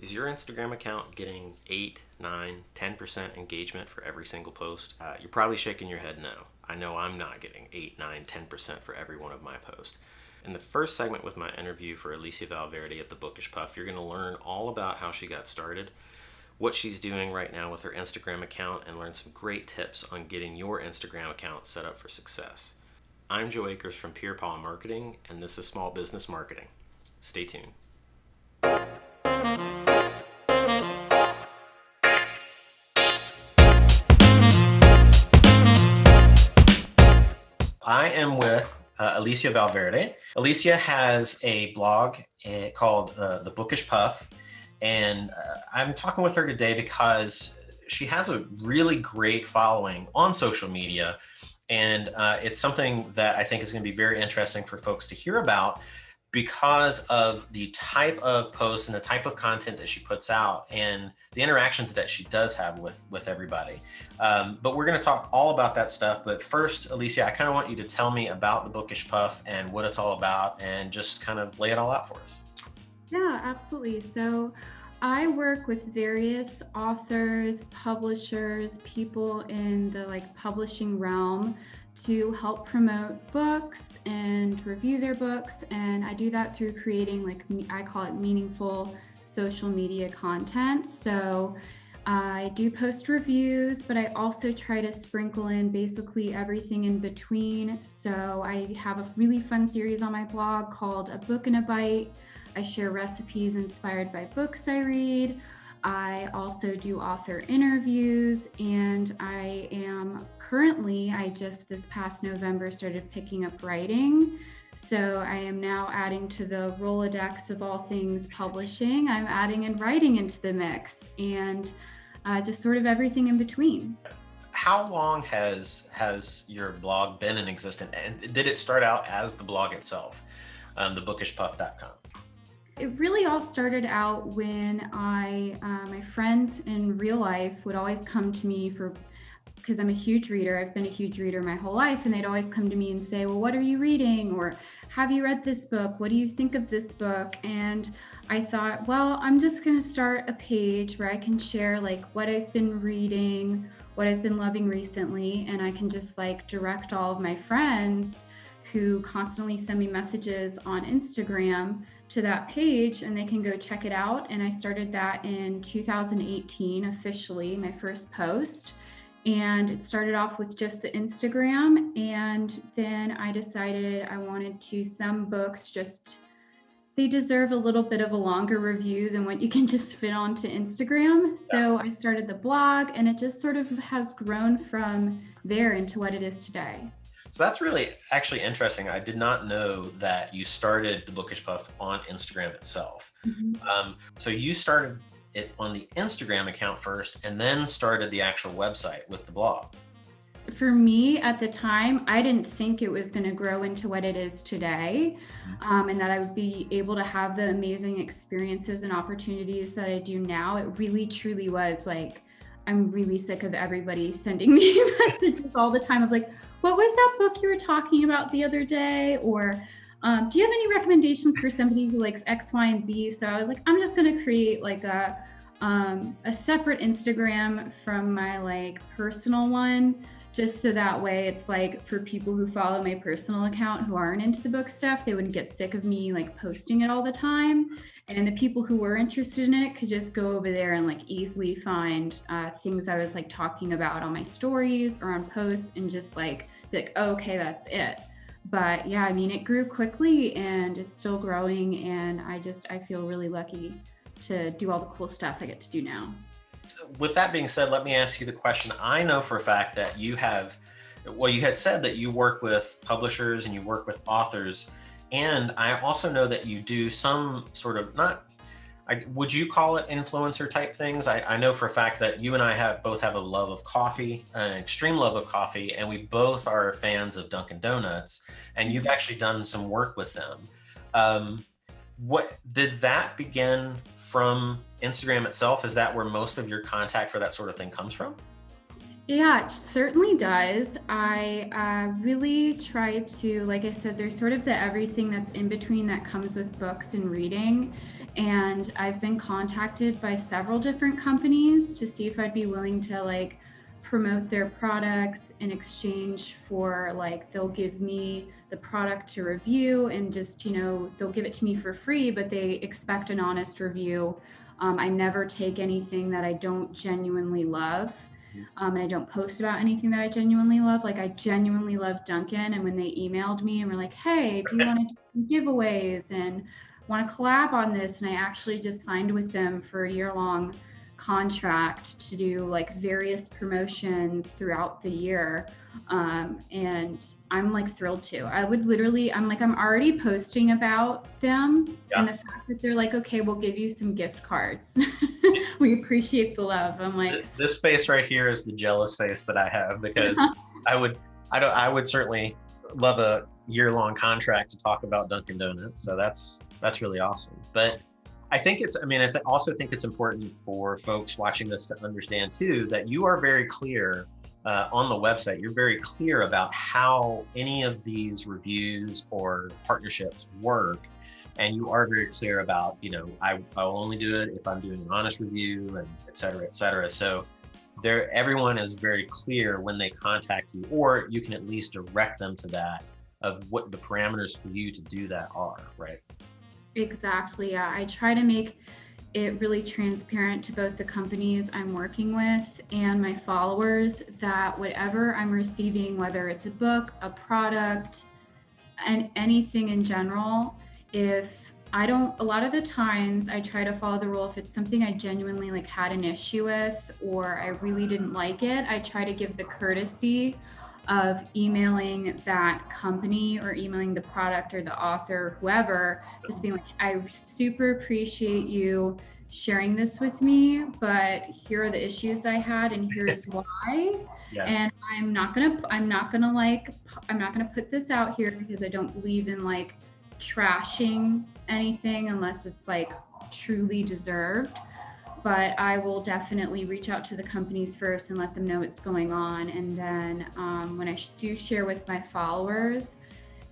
Is your Instagram account getting 8, 9, 10% engagement for every single post? You're probably shaking your head no. I know I'm not getting 8, 9, 10% for every one of my posts. In the first segment with my interview for Alicia Valverde at the Bookish Puff, you're going to learn all about how she got started, what she's doing right now with her Instagram account, and learn some great tips on getting your Instagram account set up for success. I'm Joe Akers from Pyrpaw Marketing, and this is Small Business Marketing. Stay tuned. I am with Alicia Valverde. Alicia has a blog called The Bookish Puff, and I'm talking with her today because she has a really great following on social media, and it's something that I think is going to be very interesting for folks to hear about because of the type of posts and the type of content that she puts out and the interactions that she does have with everybody. But we're going to talk all about that stuff. But first, Alicia, I kind of want you to tell me about the Bookish Puff and what it's all about and just kind of lay it all out for us. Yeah, absolutely. So I work with various authors, publishers, people in the publishing realm to help promote books and review their books. And I do that through creating I call it meaningful social media content. So I do post reviews, but I also try to sprinkle in basically everything in between. So I have a really fun series on my blog called A Book in a Bite. I share recipes inspired by books I read. I also do author interviews, and I just this past November started picking up writing. So I am now adding to the Rolodex of all things publishing. I'm adding in writing into the mix, and just sort of everything in between. How long has your blog been in existence? And did it start out as the blog itself, thebookishpuff.com? It really all started out when my friends in real life would always come to me because I'm a huge reader. I've been a huge reader my whole life, and they'd always come to me and say, well, what are you reading? Or have you read this book? What do you think of this book? And I thought, well, I'm just going to start a page where I can share what I've been reading, what I've been loving recently, and I can just direct all of my friends who constantly send me messages on Instagram to that page, and they can go check it out. And I started that in 2018 officially, my first post. And it started off with just the Instagram, and then I decided I wanted to, some books they deserve a little bit of a longer review than what you can just fit onto Instagram. So I started the blog, and it just sort of has grown from there into what it is today. So that's really actually interesting. I did not know that you started the Bookish Puff on Instagram itself. Mm-hmm. So you started it on the Instagram account first and then started the actual website with the blog. For me at the time, I didn't think it was going to grow into what it is today, and that I would be able to have the amazing experiences and opportunities that I do now. It really, truly was I'm really sick of everybody sending me messages all the time of what was that book you were talking about the other day? Or do you have any recommendations for somebody who likes X, Y, and Z? So I was I'm just going to create a separate Instagram from my personal one, just so that way it's for people who follow my personal account who aren't into the book stuff, they wouldn't get sick of me posting it all the time. And the people who were interested in it could just go over there and easily find things I was talking about on my stories or on posts, and just be oh, okay, that's it. But yeah, I mean, it grew quickly and it's still growing, and I feel really lucky to do all the cool stuff I get to do now. With that being said, let me ask you the question. I know for a fact that you had said that you work with publishers and you work with authors. And I also know that you do some sort of, would you call it influencer type things? I know for a fact that you and I both have a love of coffee, an extreme love of coffee, and we both are fans of Dunkin' Donuts, and you've actually done some work with them. What did that begin from Instagram itself? Is that where most of your contact for that sort of thing comes from? Yeah, it certainly does. I really try to, like I said, there's sort of the everything that's in between that comes with books and reading. And I've been contacted by several different companies to see if I'd be willing to like promote their products in exchange for like they'll give me the product to review and just, they'll give it to me for free, but they expect an honest review. I never take anything that I don't genuinely love. And I don't post about anything that I genuinely love. Like I genuinely love Duncan. And when they emailed me and were like, hey, do you want to do giveaways and want to collab on this? And I actually just signed with them for a year-long contract to do like various promotions throughout the year. And I'm like thrilled to. I'm already posting about them. Yeah. And the fact that they're like, okay, we'll give you some gift cards. We appreciate the love. I'm like, this face right here is the jealous face that I have, because I would certainly love a year-long contract to talk about Dunkin' Donuts. So that's really awesome. But I also think it's important for folks watching this to understand too, that you are very clear on the website. You're very clear about how any of these reviews or partnerships work. And you are very clear about, I will only do it if I'm doing an honest review, and et cetera, et cetera. So everyone is very clear when they contact you, or you can at least direct them to that, of what the parameters for you to do that are, right? Exactly. Yeah. I try to make it really transparent to both the companies I'm working with and my followers that whatever I'm receiving, whether it's a book, a product, and anything in general, a lot of the times I try to follow the rule. If it's something I genuinely like had an issue with, or I really didn't like it, I try to give the courtesy of emailing that company or emailing the product or the author, whoever, just being like, I super appreciate you sharing this with me, but here are the issues I had and here's why. Yeah. And I'm not gonna put this out here because I don't believe in like trashing anything unless it's like truly deserved. But I will definitely reach out to the companies first and let them know what's going on. And then when I do share with my followers,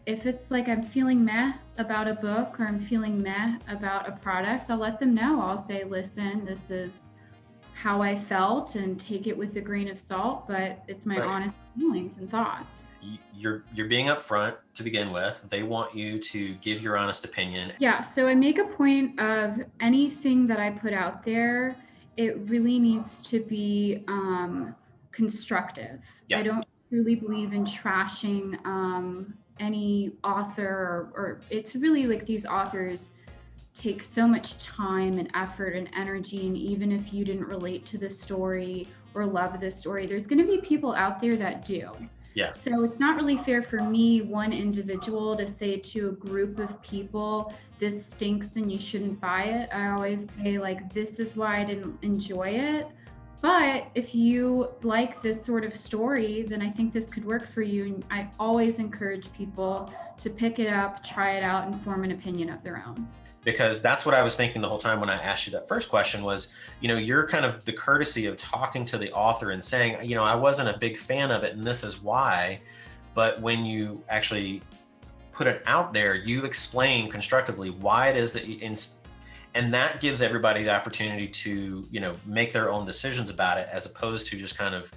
if it's like I'm feeling meh about a book or I'm feeling meh about a product, I'll let them know. I'll say, listen, this is how I felt, and take it with a grain of salt, but it's my honest feelings and thoughts. You're being upfront to begin with. They want you to give your honest opinion. Yeah, so I make a point of anything that I put out there, it really needs to be constructive. Yeah. I don't really believe in trashing any author, or it's really like these authors take so much time and effort and energy, and even if you didn't relate to the story or love the story, there's going to be people out there that do. Yeah. So it's not really fair for me, one individual, to say to a group of people, this stinks and you shouldn't buy it. I always say like, this is why I didn't enjoy it. But if you like this sort of story, then I think this could work for you. And I always encourage people to pick it up, try it out, and form an opinion of their own. Because that's what I was thinking the whole time when I asked you that first question was, you're kind of the courtesy of talking to the author and saying, I wasn't a big fan of it and this is why. But when you actually put it out there, you explain constructively why it is that and that gives everybody the opportunity to, make their own decisions about it, as opposed to just kind of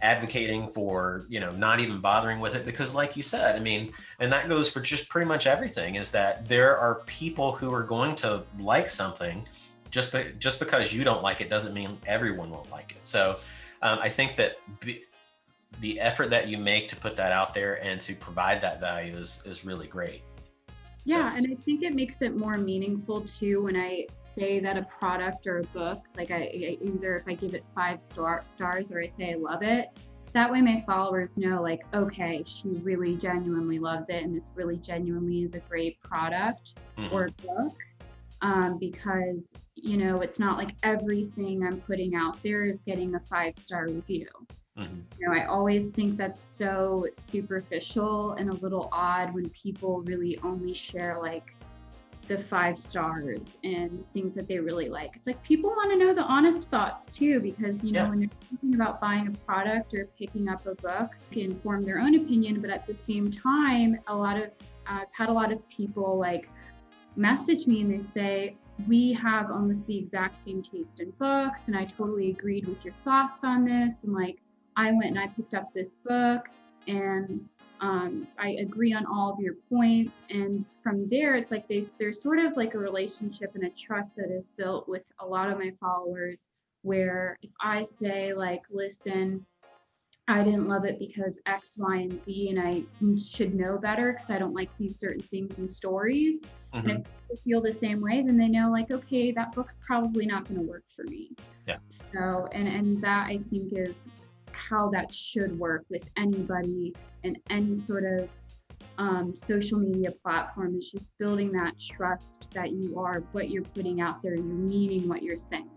advocating for, not even bothering with it. Because like you said, and that goes for just pretty much everything, is that there are people who are going to like something. Just because you don't like it doesn't mean everyone won't like it. So I think that the effort that you make to put that out there and to provide that value is really great. Yeah, and I think it makes it more meaningful too when I say that a product or a book, like I either if I give it 5 stars or I say I love it, that way my followers know like, okay, she really genuinely loves it and this really genuinely is a great product or book, because it's not like everything I'm putting out there is getting a 5-star review. I always think that's so superficial and a little odd when people really only share like the 5 stars and things that they really like. It's like people want to know the honest thoughts too, because when they're thinking about buying a product or picking up a book, they can form their own opinion. But at the same time, I've had a lot of people like message me and they say, we have almost the exact same taste in books, and I totally agreed with your thoughts on this. And like, I went and I picked up this book, and I agree on all of your points. And from there, it's like there's sort of like a relationship and a trust that is built with a lot of my followers, where if I say like, listen, I didn't love it because X, Y, and Z, and I should know better because I don't like these certain things in stories. And if people feel the same way, then they know like, okay, that book's probably not going to work for me. Yeah. So, and that I think is how that should work with anybody in any sort of social media platform. Is just building that trust that you are what you're putting out there, you're meaning what you're saying.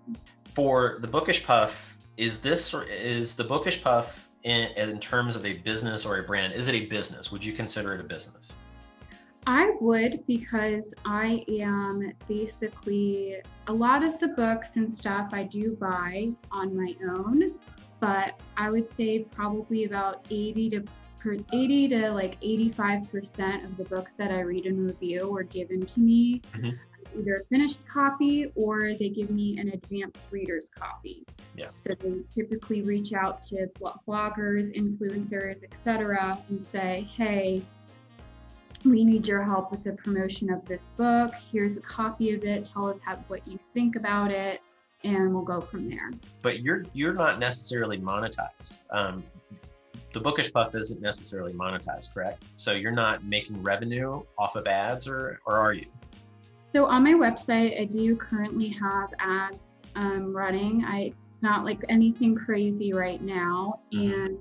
For the Bookish Puff, is the Bookish Puff in terms of a business or a brand, is it a business? Would you consider it a business? I would, because I am basically, a lot of the books and stuff I do buy on my own, but I would say probably about 80 to like 85% of the books that I read and review are given to me as either a finished copy or they give me an advanced reader's copy. Yeah. So they typically reach out to bloggers, influencers, etc., and say, hey, we need your help with the promotion of this book. Here's a copy of it. Tell us what you think about it, and we'll go from there. But you're not necessarily monetized. The Bookish Puff isn't necessarily monetized, correct? So you're not making revenue off of ads, or are you? So on my website, I do currently have ads running. It's not like anything crazy right now. And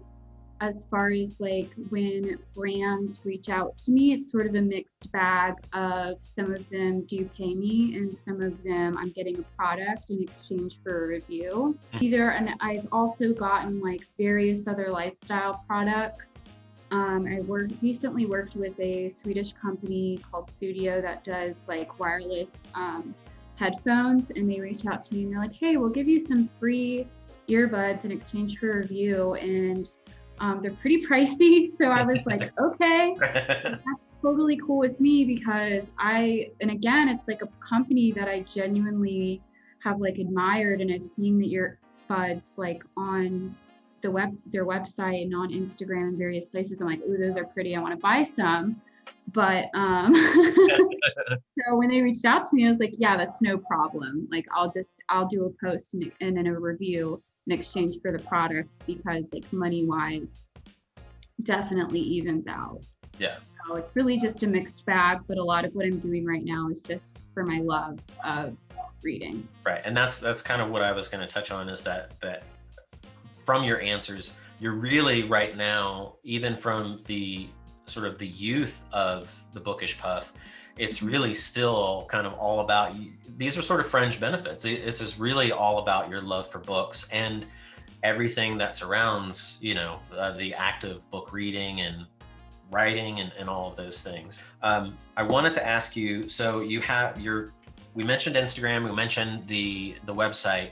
as far as like when brands reach out to me, it's sort of a mixed bag of some of them do pay me and some of them I'm getting a product in exchange for a review. And I've also gotten like various other lifestyle products. I recently worked with a Swedish company called Studio that does like wireless headphones, and they reach out to me and they're like, hey, we'll give you some free earbuds in exchange for a review. And they're pretty pricey. So I was like, okay, that's totally cool with me, because and again, it's like a company that I genuinely have like admired, and I've seen the earbuds like on their website and on Instagram and various places. I'm like, ooh, those are pretty. I want to buy some. But so when they reached out to me, I was like, yeah, that's no problem. Like, I'll do a post and then a review in exchange for the product, because like money wise definitely evens out. Yeah. So it's really just a mixed bag, but a lot of what I'm doing right now is just for my love of reading. Right. And that's kind of what I was going to touch on, is that from your answers, you're really right now, even from the sort of the youth of the Bookish Puff, it's really still kind of all about you. These are sort of fringe benefits. This is really all about your love for books and everything that surrounds, the act of book reading and writing and all of those things. I wanted to ask you, so we mentioned Instagram, we mentioned the website.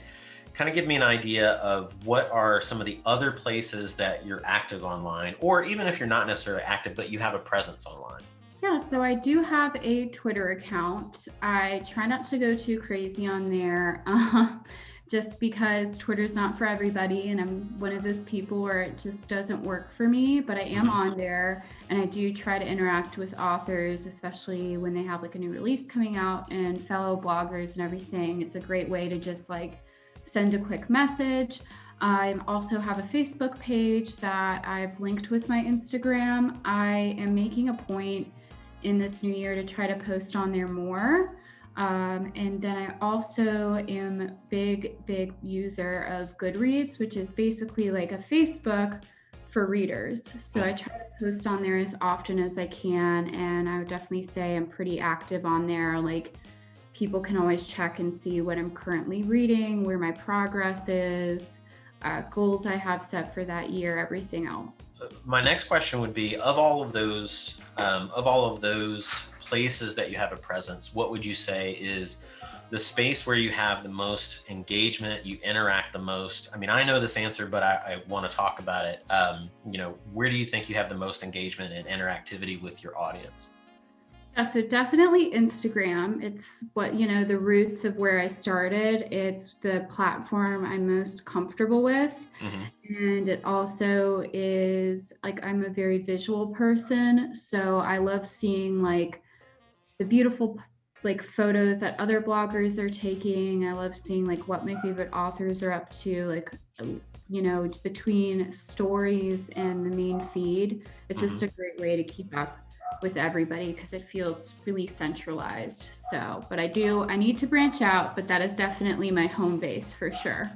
Kind of give me an idea of what are some of the other places that you're active online, or even if you're not necessarily active, but you have a presence online. Yeah, so I do have a Twitter account. I try not to go too crazy on there, just because Twitter's not for everybody, and I'm one of those people where it just doesn't work for me, but I am on there, and I do try to interact with authors, especially when they have like a new release coming out, and fellow bloggers and everything. It's a great way to just like send a quick message. I also have a Facebook page that I've linked with my Instagram. I am making a point in this new year to try to post on there more. And then I also am a big user of Goodreads, which is basically like a Facebook for readers. So I try to post on there as often as I can. And I would definitely say I'm pretty active on there. Like, people can always check and see what I'm currently reading, where my progress is, goals I have set for that year, everything else. My next question would be, of all of those places that you have a presence, what would you say is the space where you have the most engagement, you interact the most? I mean, I know this answer, but I want to talk about it. Where do you think you have the most engagement and interactivity with your audience? Yeah, so definitely Instagram. It's what, the roots of where I started. It's the platform I'm most comfortable with. Mm-hmm. And it also is like, I'm a very visual person. So I love seeing like the beautiful like photos that other bloggers are taking. I love seeing like what my favorite authors are up to, like, between stories and the main feed. It's Mm-hmm. just a great way to keep up with everybody because it feels really centralized. So, but I need to branch out, but that is definitely my home base for sure.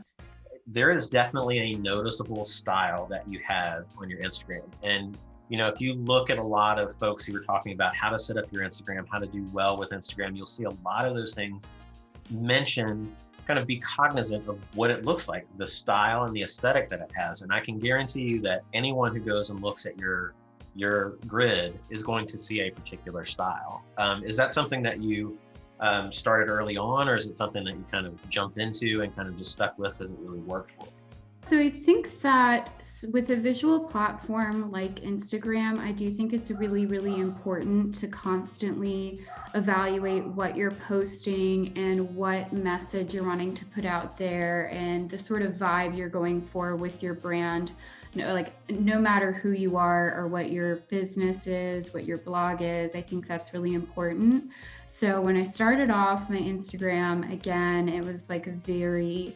There is definitely a noticeable style that you have on your Instagram. And, if you look at a lot of folks who are talking about how to set up your Instagram, how to do well with Instagram, you'll see a lot of those things mentioned. Kind of be cognizant of what it looks like, the style and the aesthetic that it has. And I can guarantee you that anyone who goes and looks at your grid is going to see a particular style. Is that something that you started early on, or is it something that you kind of jumped into and kind of just stuck with because it really worked for you? So I think that with a visual platform like Instagram, I do think it's really, really important to constantly evaluate what you're posting and what message you're wanting to put out there and the sort of vibe you're going for with your brand. Like no matter who you are or what your business is, what your blog is, I think that's really important. So when I started off my Instagram, again, it was like a very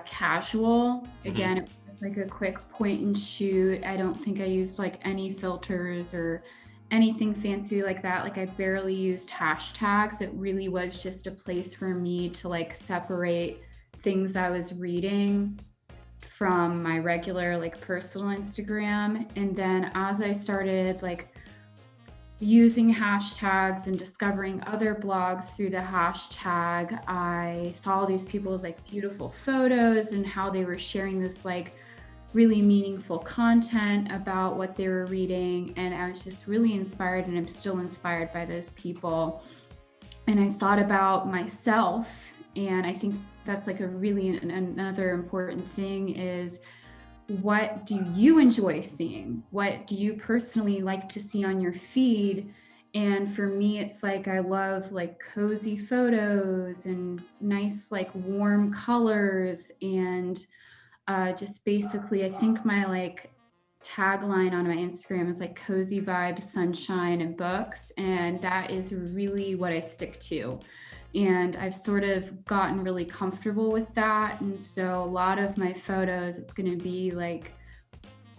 casual. Mm-hmm. Again, it was like a quick point and shoot. I don't think I used like any filters or anything fancy like that. Like I barely used hashtags. It really was just a place for me to like separate things I was reading from my regular like personal Instagram. And then as I started like using hashtags and discovering other blogs through the hashtag, I saw these people's like beautiful photos and how they were sharing this like really meaningful content about what they were reading. And I was just really inspired, and I'm still inspired by those people. And I thought about myself, and I think that's like a really another important thing is, what do you enjoy seeing? What do you personally like to see on your feed? And for me, it's like I love like cozy photos and nice, like warm colors. And just basically, I think my like tagline on my Instagram is like cozy vibes, sunshine, and books. And that is really what I stick to. And I've sort of gotten really comfortable with that. And so a lot of my photos, it's going to be like,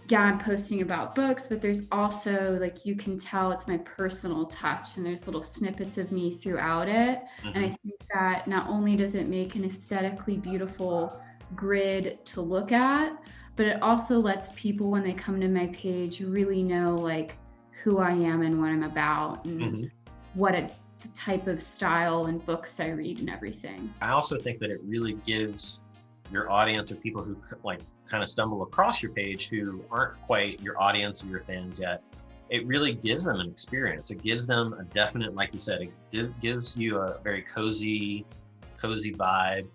yeah, I'm posting about books, but there's also like, you can tell it's my personal touch, and there's little snippets of me throughout it. And Mm-hmm. I think that not only does it make an aesthetically beautiful grid to look at, but it also lets people, when they come to my page, really know like who I am and what I'm about and Mm-hmm. what the type of style and books I read and everything. I also think that it really gives your audience, or people who like kind of stumble across your page who aren't quite your audience or your fans yet, it really gives them an experience. It gives them a definite, like you said, it gives you a very cozy vibe.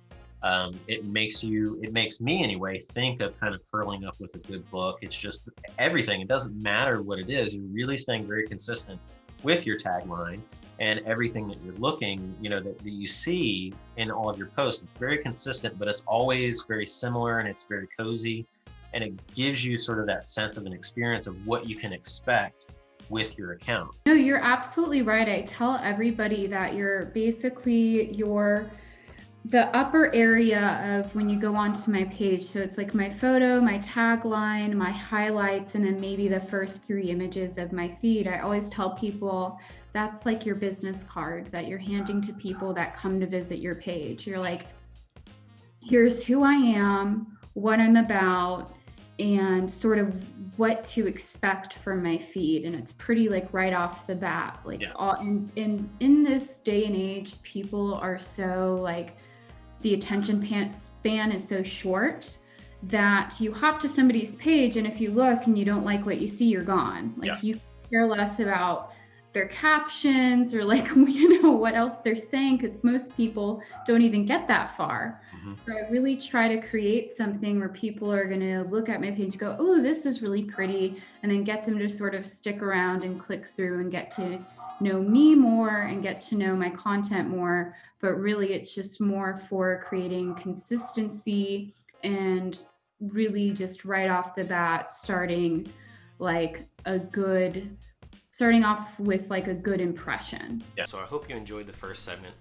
It makes me anyway, think of kind of curling up with a good book. It's just everything. It doesn't matter what it is. You're really staying very consistent with your tagline, and everything that you're looking, that you see in all of your posts. It's very consistent, but it's always very similar, and it's very cozy. And it gives you sort of that sense of an experience of what you can expect with your account. No, you're absolutely right. I tell everybody that you're basically the upper area of when you go onto my page. So it's like my photo, my tagline, my highlights, and then maybe the first 3 images of my feed. I always tell people that's like your business card that you're handing to people that come to visit your page. You're like, here's who I am, what I'm about, and sort of what to expect from my feed. And it's pretty like right off the bat, like all in this day and age, people are so like, the attention span is so short that you hop to somebody's page, and if you look and you don't like what you see, you're gone. Like you care less about their captions or like what else they're saying, because most people don't even get that far. Mm-hmm. So I really try to create something where people are going to look at my page, go, oh, this is really pretty, and then get them to sort of stick around and click through and get to know me more and get to know my content more, but really it's just more for creating consistency and really just right off the bat starting off with like a good impression. Yeah. So I hope you enjoyed the first segment,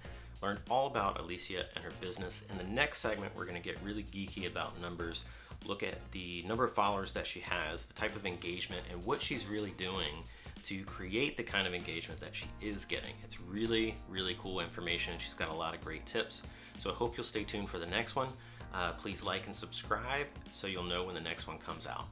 learned all about Alicia and her business. In the next segment, we're going to get really geeky about numbers, look at the number of followers that she has, the type of engagement, and what she's really doing to create the kind of engagement that she is getting. It's really, really cool information. She's got a lot of great tips. So I hope you'll stay tuned for the next one. Please like and subscribe so you'll know when the next one comes out.